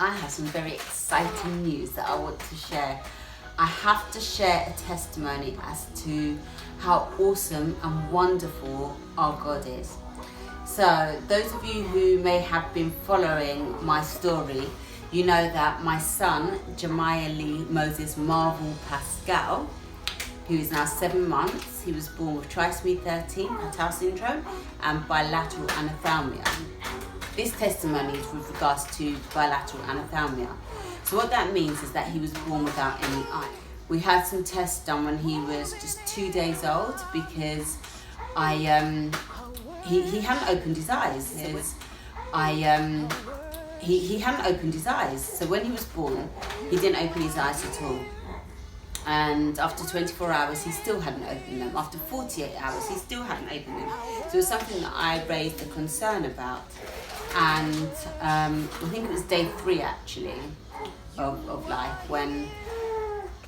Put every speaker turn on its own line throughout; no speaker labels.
I have some very exciting news that I want to share. I have to share a testimony as to how awesome and wonderful our God is. So those of you who may have been following my story, you know that my son, Jeremiah Lee Moses Marvel Pascal, who is now 7 months, he was born with Trisomy 13, PATAU syndrome, and bilateral anophthalmia. This testimony is with regards to bilateral anophthalmia. So what that means is that he was born without any eye. We had some tests done when he was just 2 days old because he hadn't opened his eyes. He hadn't opened his eyes. So when he was born, he didn't open his eyes at all. And after 24 hours, he still hadn't opened them. After 48 hours, he still hadn't opened them. So it was something that I raised a concern about. And I think it was day 3 actually of life when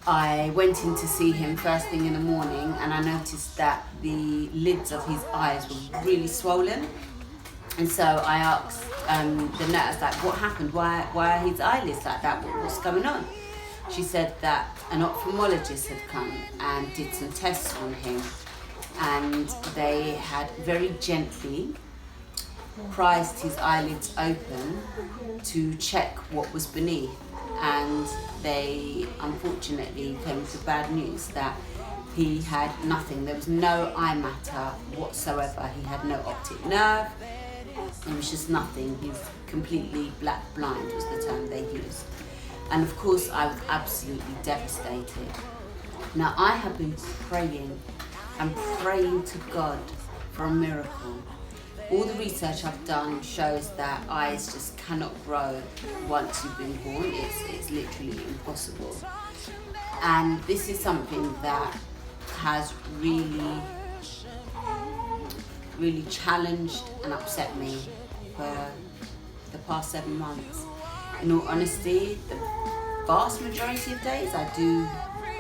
I went in to see him first thing in the morning, and I noticed that the lids of his eyes were really swollen. And so I asked the nurse, like, what happened? Why are his eyelids like that? What's going on? She said that an ophthalmologist had come and did some tests on him, and they had very gently prised his eyelids open to check what was beneath, and they unfortunately came with the bad news that he had nothing. There was no eye matter whatsoever. He had no optic nerve. It was just nothing. He was completely black blind was the term they used. And of course I was absolutely devastated. Now I have been praying and praying to God for a miracle. All the research I've done shows that eyes just cannot grow once you've been born. It's literally impossible. And this is something that has really challenged and upset me for the past 7 months. In all honesty, the vast majority of days I do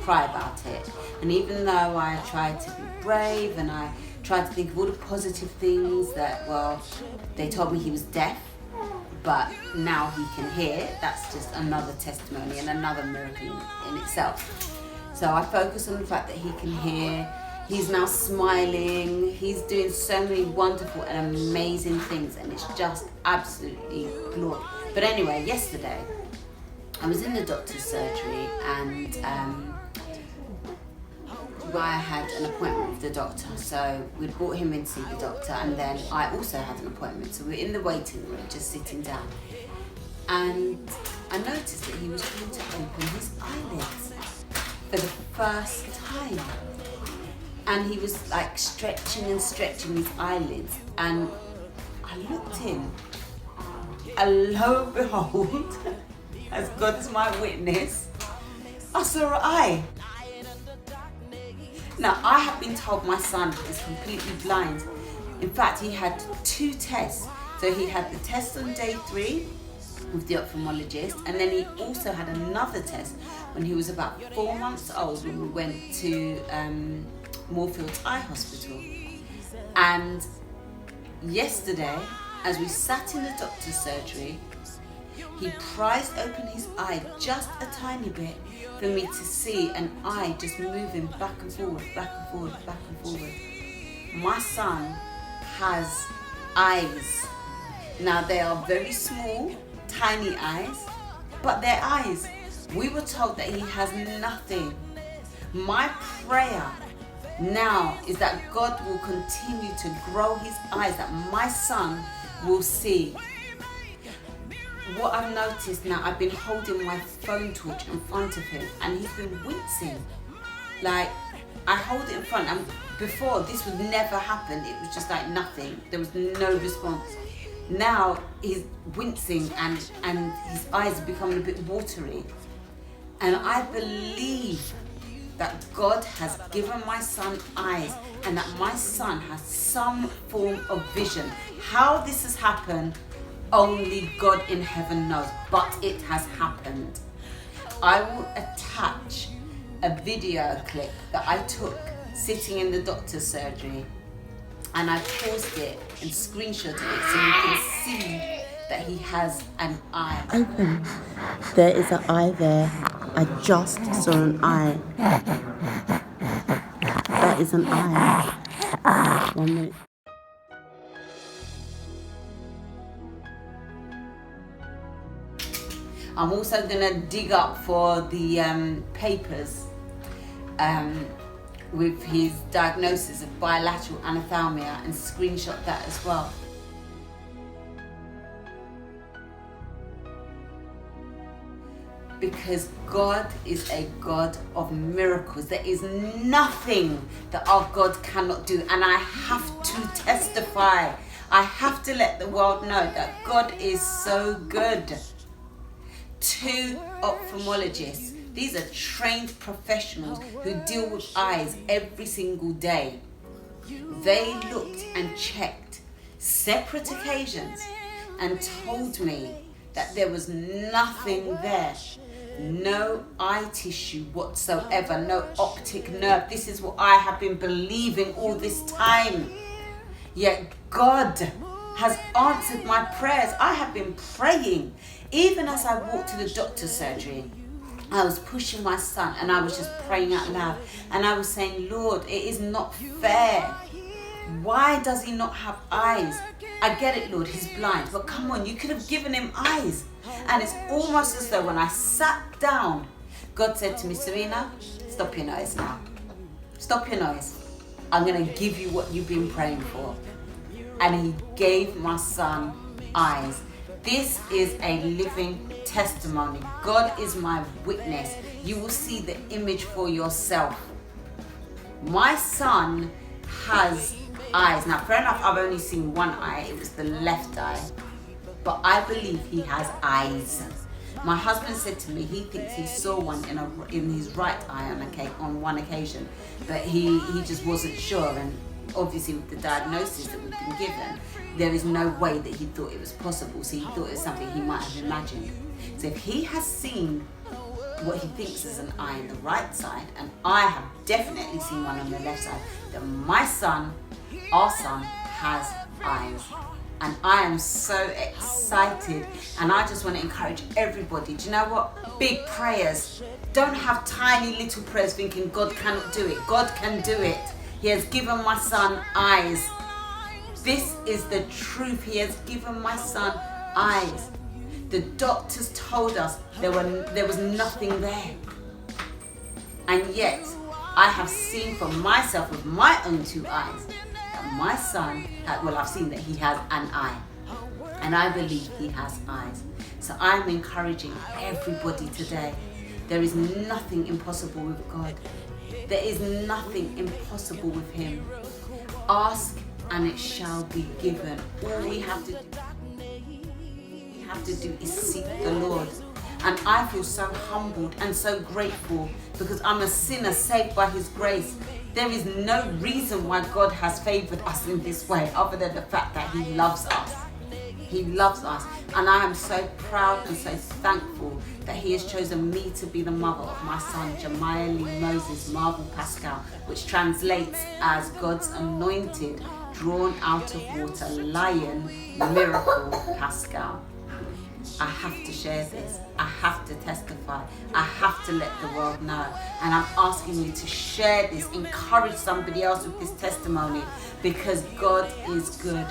cry about it. And even though I try to be brave and I try to think of all the positive things that, well, they told me he was deaf, but now he can hear, that's just another testimony and another miracle in itself. So I focus on the fact that he can hear, he's now smiling, he's doing so many wonderful and amazing things, and it's just absolutely glorious. But anyway, yesterday I was in the doctor's surgery, and I had an appointment with the doctor. So we brought him in to see the doctor, and then I also had an appointment. So we're in the waiting room, just sitting down. And I noticed that he was trying to open his eyelids for the first time. And he was like stretching and stretching his eyelids. And I looked in, and lo and behold, as God is my witness, I saw an eye. Now, I have been told my son is completely blind. In fact, he had 2 tests. So he had the test on day 3 with the ophthalmologist, and then he also had another test when he was about 4 months old when we went to Moorfields Eye Hospital. And yesterday, as we sat in the doctor's surgery, he prised open his eye just a tiny bit for me to see an eye just moving back and forward, back and forward, back and forward. My son has eyes. Now they are very small, tiny eyes, but they're eyes. We were told that he has nothing. My prayer now is that God will continue to grow his eyes, that my son will see. What I've noticed now, I've been holding my phone torch in front of him, and he's been wincing. Like, I hold it in front, and before this would never happen. It was just like nothing. There was no response. Now he's wincing, and his eyes are becoming a bit watery. And I believe that God has given my son eyes, and that my son has some form of vision. How this has happened, only God in heaven knows, but it has happened. I will attach a video clip that I took sitting in the doctor's surgery, and I paused it and screenshotted it so you can see that he has an eye.
Open. There is an eye there. I just saw an eye. That is an eye. 1 minute.
I'm also going to dig up for the papers with his diagnosis of bilateral anophthalmia and screenshot that as well. Because God is a God of miracles. There is nothing that our God cannot do. And I have to testify. I have to let the world know that God is so good. 2 ophthalmologists. These are trained professionals who deal with eyes every single day. They looked and checked separate occasions and told me that there was nothing there. No eye tissue whatsoever, no optic nerve. This is what I have been believing all this time. Yet God has answered my prayers. I have been praying. Even as I walked to the doctor's surgery, I was pushing my son and I was just praying out loud. And I was saying, Lord, it is not fair. Why does he not have eyes? I get it, Lord, he's blind. But come on, you could have given him eyes. And it's almost as though when I sat down, God said to me, Serena, stop your noise now. Stop your noise. I'm going to give you what you've been praying for. And he gave my son eyes. This is a living testimony. God is my witness. You will see the image for yourself. My son has eyes. Now, fair enough, I've only seen one eye. It was the left eye. But I believe he has eyes. My husband said to me he thinks he saw one in his right eye on one occasion. But he just wasn't sure. And obviously with the diagnosis that we've been given, there is no way that he thought it was possible. So he thought it was something he might have imagined. So if he has seen what he thinks is an eye on the right side, and I have definitely seen one on the left side, then my son, our son, has eyes. And I am so excited, and I just want to encourage everybody. Do you know what? Big prayers. Don't have tiny little prayers thinking God cannot do it. God can do it. He has given my son eyes. This is the truth. He has given my son eyes. The doctors told us there was nothing there. And yet, I have seen for myself with my own 2 eyes that my son, I've seen that he has an eye. And I believe he has eyes. So I'm encouraging everybody today. There is nothing impossible with God. There is nothing impossible with him. Ask and it shall be given. All we have to do is seek the Lord. And I feel so humbled and so grateful because I'm a sinner saved by his grace. There is no reason why God has favored us in this way other than the fact that he loves us. He loves us. And I am so proud and so thankful that he has chosen me to be the mother of my son, Jemiah Lee Moses Marvel Pascal, which translates as God's anointed, drawn out of water, lion, miracle Pascal. I have to share this. I have to testify. I have to let the world know. And I'm asking you to share this, encourage somebody else with this testimony, because God is good.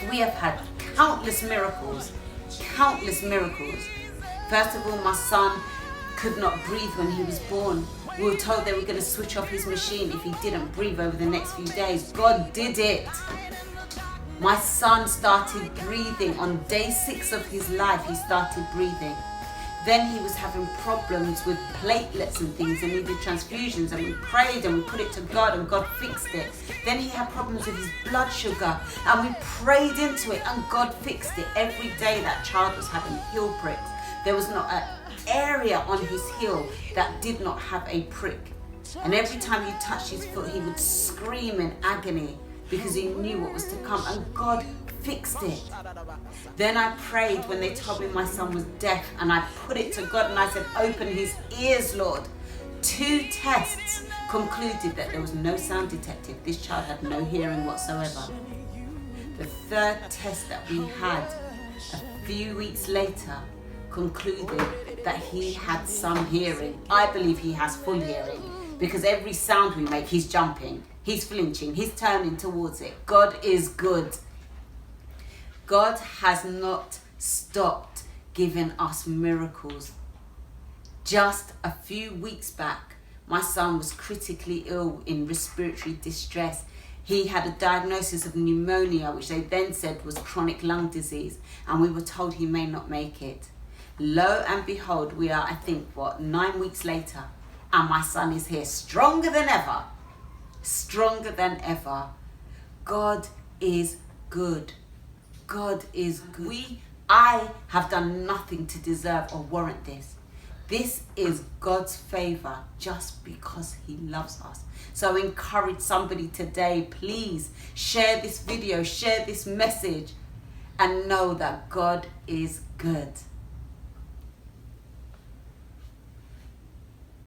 We have had countless miracles. Countless miracles. First of all, my son could not breathe when he was born. We were told they were going to switch off his machine if he didn't breathe over the next few days. God did it. My son started breathing. On day 6 of his life, he started breathing. Then he was having problems with platelets and things and needed transfusions, and we prayed and we put it to God and God fixed it. Then he had problems with his blood sugar and we prayed into it and God fixed it. Every day that child was having heel pricks. There was not an area on his heel that did not have a prick. And every time you touched his foot, he would scream in agony because he knew what was to come, and God fixed it. Then I prayed when they told me my son was deaf, and I put it to God and I said, open his ears, Lord. 2 tests concluded that there was no sound detected. This child had no hearing whatsoever. The 3rd test that we had, a few weeks later concluded that he had some hearing. I believe he has full hearing, because every sound we make, he's jumping, he's flinching, he's turning towards it. God is good. God has not stopped giving us miracles. Just a few weeks back, my son was critically ill in respiratory distress. He had a diagnosis of pneumonia, which they then said was chronic lung disease, and we were told he may not make it. Lo and behold, we are, I think, 9 weeks later, and my son is here, stronger than ever. Stronger than ever. God is good. God is good. I have done nothing to deserve or warrant this. This is God's favor just because he loves us. So encourage somebody today, please share this video, share this message, and know that God is good.